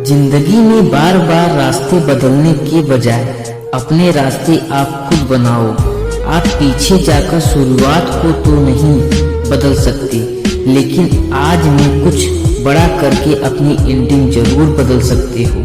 जिंदगी में बार बार रास्ते बदलने के बजाय अपने रास्ते आप खुद बनाओ। आप पीछे जाकर शुरुआत को तो नहीं बदल सकते, लेकिन आज में कुछ बड़ा करके अपनी एंडिंग जरूर बदल सकते हो।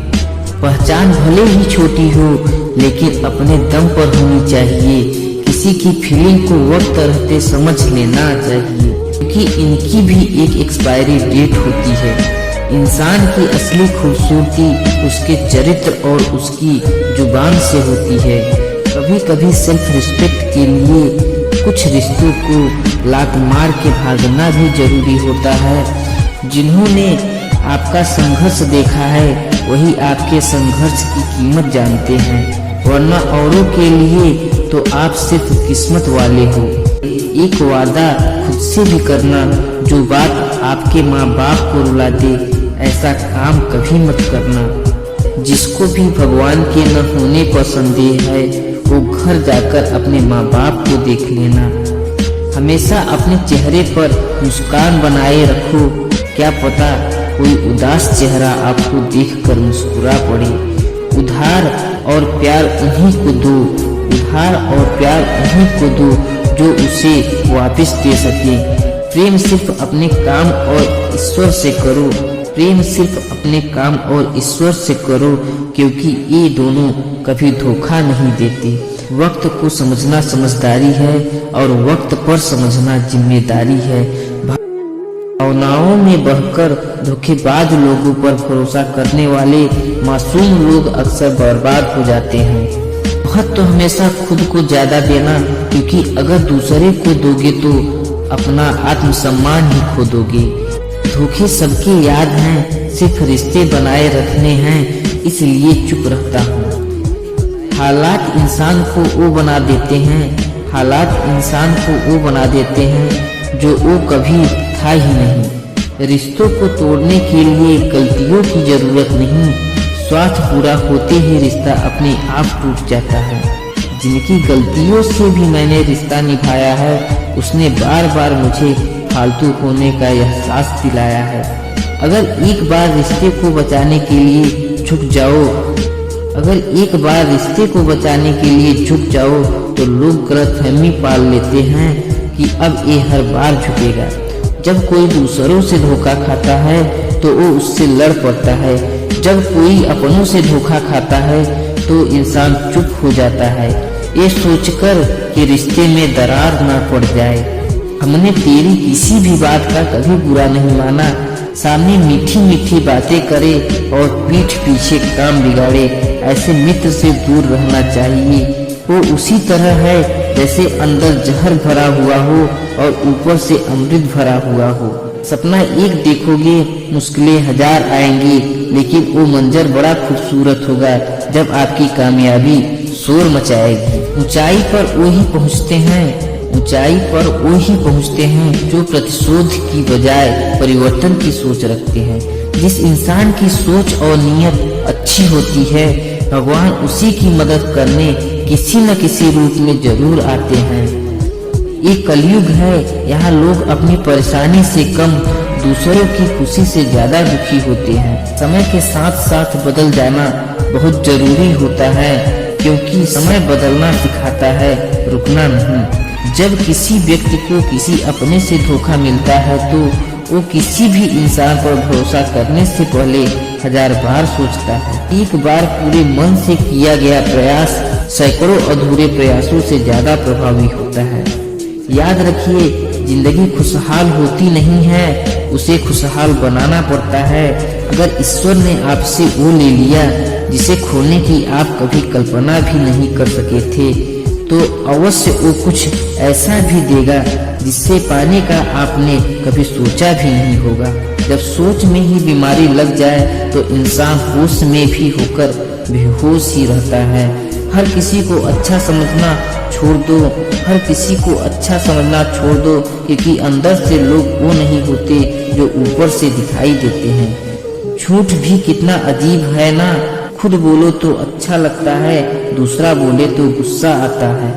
पहचान भले ही छोटी हो, लेकिन अपने दम पर होनी चाहिए। किसी की फीलिंग को वक्त रहते समझ लेना चाहिए, क्योंकि इनकी भी एक एक्सपायरी डेट होती है। इंसान की असली खूबसूरती उसके चरित्र और उसकी जुबान से होती है। कभी कभी सेल्फ रिस्पेक्ट के लिए कुछ रिश्तों को लात मार के भागना भी जरूरी होता है। जिन्होंने आपका संघर्ष देखा है वही आपके संघर्ष की कीमत जानते हैं, वरना औरों के लिए तो आप सिर्फ किस्मत वाले हो। एक वादा खुद से भी करना, जो बात आपके माँ बाप को रुला दे, ऐसा काम कभी मत करना। जिसको भी भगवान के न होने पर संदेह है, वो घर जाकर अपने माँ बाप को देख लेना। हमेशा अपने चेहरे पर मुस्कान बनाए रखो, क्या पता कोई उदास चेहरा आपको देखकर मुस्कुरा पड़े। उधार और प्यार उन्हीं को दो, उधार और प्यार उन्हीं को दो जो उसे वापस दे सके। प्रेम सिर्फ अपने काम और ईश्वर से करो, प्रेम सिर्फ अपने काम और ईश्वर से करो, क्योंकि ये दोनों कभी धोखा नहीं देते। वक्त को समझना समझदारी है और वक्त पर समझना जिम्मेदारी है। भावनाओं में बहकर धोखेबाज लोगों पर भरोसा करने वाले मासूम लोग अक्सर बर्बाद हो जाते हैं। वक्त तो हमेशा खुद को ज्यादा देना, क्योंकि अगर दूसरे को दोगे तो अपना आत्मसम्मान ही खो दोगे। धोखे सबके याद हैं, सिर्फ रिश्ते बनाए रखने हैं, इसलिए चुप रहता हूँ। हालात इंसान को वो बना देते हैं, हालात इंसान को वो बना देते हैं जो वो कभी था ही नहीं। रिश्तों को तोड़ने के लिए गलतियों की जरूरत नहीं, स्वार्थ पूरा होते ही रिश्ता अपने आप टूट जाता है। जिनकी गलतियों से भी मैंने रिश्ता निभाया है, उसने बार बार मुझे फालतू होने का एहसास दिलाया है। अगर एक बार रिश्ते को बचाने के लिए झुक जाओ, अगर एक बार रिश्ते को बचाने के लिए झुक जाओ, तो लोग गलतफहमी पाल लेते हैं कि अब ये हर बार झुकेगा। जब कोई दूसरों से धोखा खाता है तो वो उससे लड़ पड़ता है। जब कोई अपनों से धोखा खाता है तो इंसान चुप हो जाता है, ये सोचकर कि रिश्ते में दरार ना पड़ जाए। हमने तेरी किसी भी बात का कभी बुरा नहीं माना, सामने मीठी मीठी बातें करे और पीठ पीछे काम बिगाड़े। ऐसे मित्र से दूर रहना चाहिए। वो उसी तरह है जैसे अंदर जहर भरा हुआ हो और ऊपर से अमृत भरा हुआ हो। सपना एक देखोगे, मुश्किलें हजार आएंगी, लेकिन वो मंजर बड़ा खूबसूरत होगा जब आपकी कामयाबी शोर मचाएगी। ऊंचाई पर वही पहुंचते हैं, ऊंचाई पर वही पहुंचते हैं जो प्रतिशोध की बजाय परिवर्तन की सोच रखते हैं। जिस इंसान की सोच और नीयत अच्छी होती है, भगवान उसी की मदद करने किसी न किसी रूप में जरूर आते हैं। ये कलयुग है, यहाँ लोग अपनी परेशानी से कम दूसरों की खुशी से ज्यादा दुखी होते हैं। समय के साथ साथ बदल जाना बहुत जरूरी होता है, क्योंकि समय बदलना सिखाता है, रुकना नहीं। जब किसी व्यक्ति को किसी अपने से धोखा मिलता है तो वो किसी भी इंसान पर भरोसा करने से पहले हजार बार सोचता है। एक बार पूरे मन से किया गया प्रयास सैकड़ों अधूरे प्रयासों से ज्यादा प्रभावी होता है। याद रखिए, जिंदगी खुशहाल होती नहीं है, उसे खुशहाल बनाना पड़ता है। अगर ईश्वर ने आपसे वो ले लिया जिसे खोने की आप कभी कल्पना भी नहीं कर सके थे, तो अवश्य वो कुछ ऐसा भी देगा जिससे पाने का आपने कभी सोचा भी नहीं होगा। जब सोच में ही बीमारी लग जाए तो इंसान होश में भी होकर बेहोश ही रहता है। हर किसी को अच्छा समझना छोड़ दो, हर किसी को अच्छा समझना छोड़ दो, क्योंकि अंदर से लोग वो नहीं होते जो ऊपर से दिखाई देते हैं। झूठ भी कितना अजीब है ना, खुद बोलो तो अच्छा लगता है, दूसरा बोले तो गुस्सा आता है।